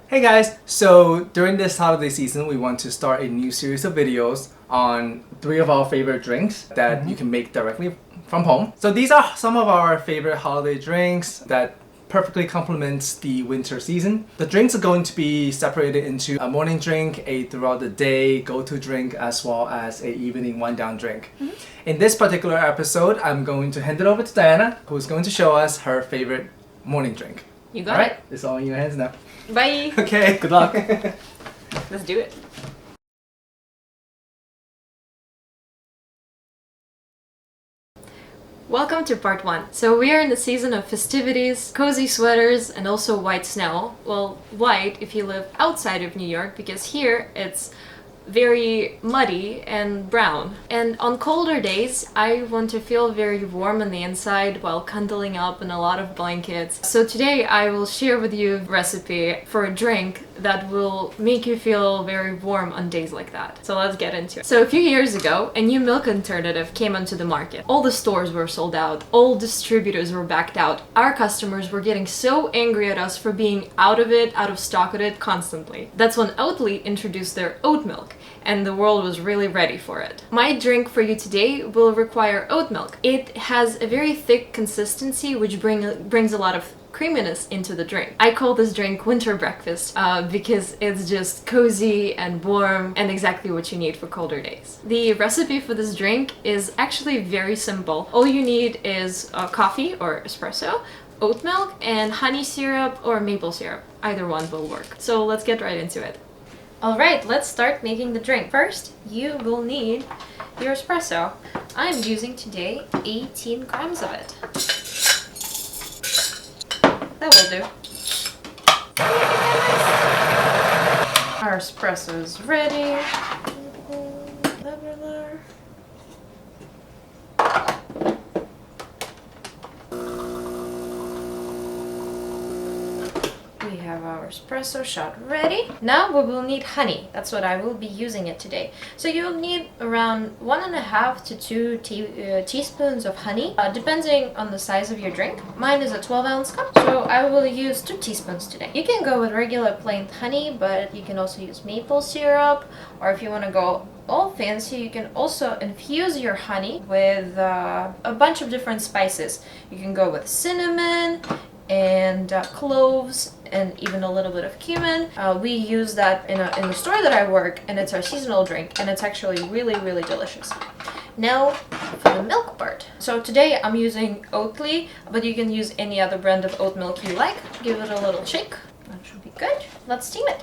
Hey guys! So during this holiday season, we want to start a new series of videos on 3 of our favorite drinks that you can make directly from home. So these are some of our favorite holiday drinks that perfectly complements the winter season. The drinks are going to be separated into a morning drink, a throughout the day go-to drink, as well as a evening wind-down drink. In this particular episode, I'm going to hand it over to Diana, who's going to show us her favorite morning drink. You got it. It's all in your hands now. Bye. Okay, good luck. Let's do it. Welcome to part 1. So we are in the season of festivities, cozy sweaters, and also white snow. Well, white if you live outside of New York, because here it's very muddy and brown. And on colder days, I want to feel very warm on the inside while cuddling up in a lot of blankets. So today I will share with you a recipe for a drink that will make you feel very warm on days like that. So let's get into it. So a few years ago, a new milk alternative came onto the market. All the stores were sold out, all distributors were backed out. Our customers were getting so angry at us for being out of stock of it constantly. That's when Oatly introduced their oat milk, and the world was really ready for it. My drink for you today will require oat milk. It has a very thick consistency, which brings a lot of creaminess into the drink. I call this drink winter breakfast because it's just cozy and warm and exactly what you need for colder days. The recipe for this drink is actually very simple. All you need is coffee or espresso, oat milk, and honey syrup or maple syrup. Either one will work. So let's get right into it. Alright, let's start making the drink. First, you will need your espresso. I'm using today 18 grams of it. That will do. Our espresso is ready. We have our espresso shot ready. Now we will need honey. That's what I will be using it today. So you'll need around 1.5 to 2 teaspoons of honey, depending on the size of your drink. Mine is a 12-ounce cup, so I will use 2 teaspoons today. You can go with regular plain honey, but you can also use maple syrup, or if you want to go all fancy, you can also infuse your honey with a bunch of different spices. You can go with cinnamon and cloves and even a little bit of cumin. We use that in the store that I work, and it's our seasonal drink, and it's actually really delicious. Now for the milk part. So today I'm using Oatly, but you can use any other brand of oat milk you like. Give it a little shake. That should be good. Let's steam it.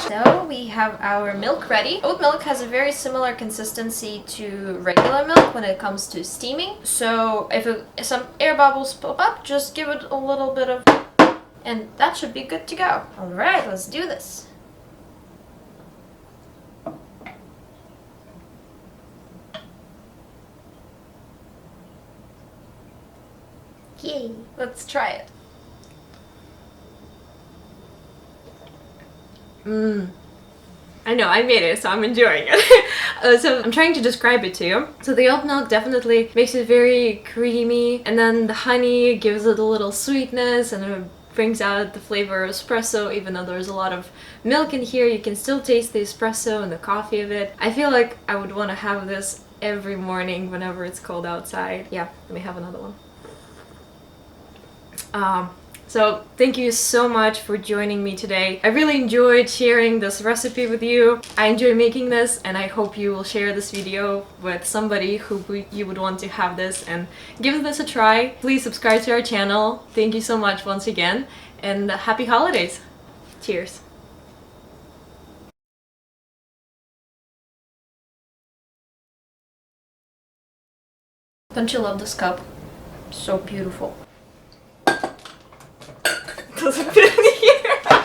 So we have our milk ready. Oat milk has a very similar consistency to regular milk when it comes to steaming. So if some air bubbles pop up, just give it a little bit of, and that should be good to go. All right, let's do this. Yay, let's try it. I know, I made it, so I'm enjoying it. So I'm trying to describe it to you. So the oat milk definitely makes it very creamy, and then the honey gives it a little sweetness, and it brings out the flavor of espresso. Even though there's a lot of milk in here, you can still taste the espresso and the coffee of it. I feel like I would want to have this every morning whenever it's cold outside. Yeah, let me have another one. So thank you so much for joining me today. I really enjoyed sharing this recipe with you. I enjoy making this, and I hope you will share this video with somebody who you would want to have this and give this a try. Please subscribe to our channel. Thank you so much once again, and happy holidays. Cheers. Don't you love this cup? So beautiful. Doesn't fit in here.